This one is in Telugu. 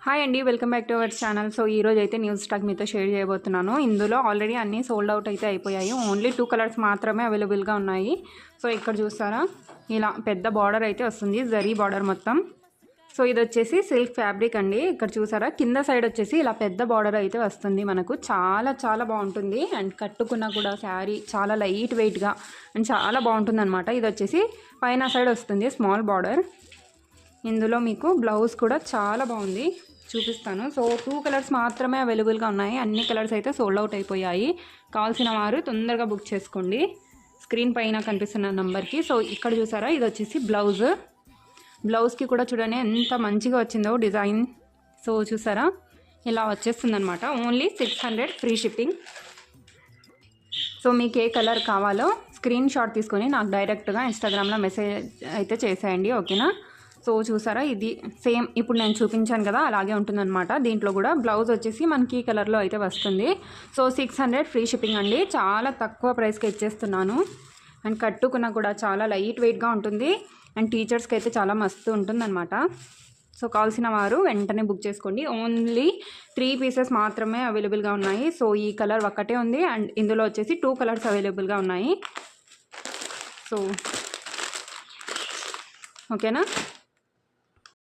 హాయ్ అండి, welcome back to our channel. So ఈ రోజు అయితే న్యూ స్టాక్ మీతో షేర్ చేయబోతున్నాను. ఇందులో ఆల్రెడీ అన్నీ సోల్డ్ అవుట్ అయితే అయిపోయాయి. ఓన్లీ 2 కలర్స్ మాత్రమే అవైలబుల్గా ఉన్నాయి. సో ఇక్కడ చూస్తారా, ఇలా పెద్ద బార్డర్ అయితే వస్తుంది, జరీ బార్డర్ మొత్తం. సో ఇది వచ్చేసి సిల్క్ ఫ్యాబ్రిక్ అండి. ఇక్కడ చూసారా, కింద సైడ్ వచ్చేసి ఇలా పెద్ద బార్డర్ అయితే వస్తుంది మనకు. చాలా చాలా బాగుంటుంది. అండ్ కట్టుకున్నా కూడా శారీ చాలా లైట్ వెయిట్గా అండ్ చాలా బాగుంటుంది అనమాట. ఇది వచ్చేసి పైన సైడ్ వస్తుంది స్మాల్ బార్డర్. ఇందులో మీకు బ్లౌజ్ కూడా చాలా బాగుంది, చూపిస్తాను. సో 2 కలర్స్ మాత్రమే అవైలబుల్గా ఉన్నాయి. అన్ని కలర్స్ అయితే సోల్డ్ అవుట్ అయిపోయాయి. కావాల్సిన వారు తొందరగా బుక్ చేసుకోండి స్క్రీన్ పైన కనిపిస్తున్న నెంబర్కి. సో ఇక్కడ చూసారా, ఇది వచ్చేసి బ్లౌజ్కి కూడా చూడండి ఎంత మంచిగా వచ్చిందో డిజైన్. సో చూసారా, ఇలా వచ్చేస్తుందనమాట. Only 600 free shipping. సో మీకు ఏ కలర్ కావాలో స్క్రీన్ షాట్ తీసుకొని నాకు డైరెక్ట్గా ఇన్స్టాగ్రామ్లో మెసేజ్ అయితే చేసేయండి, ఓకేనా. సో చూసారా, ఇది సేమ్ ఇప్పుడు నేను చూపించాను కదా, అలాగే ఉంటుందన్నమాట. దీంట్లో కూడా బ్లౌజ్ వచ్చేసి మనకి ఈ కలర్లో అయితే వస్తుంది. సో 600 ఫ్రీ షిప్పింగ్ అండి. చాలా తక్కువ ప్రైస్కి ఇచ్చేస్తున్నాను. అండ్ కట్టుకున్నా కూడా చాలా లైట్ వెయిట్గా ఉంటుంది. అండ్ టీచర్స్కి అయితే చాలా మస్తు ఉంటుందన్నమాట. సో కావాల్సిన వారు వెంటనే బుక్ చేసుకోండి. ఓన్లీ 3 పీసెస్ మాత్రమే అవైలబుల్గా ఉన్నాయి. సో ఈ కలర్ ఒక్కటే ఉంది. అండ్ ఇందులో వచ్చేసి 2 కలర్స్ అవైలబుల్గా ఉన్నాయి. సో ఓకేనా.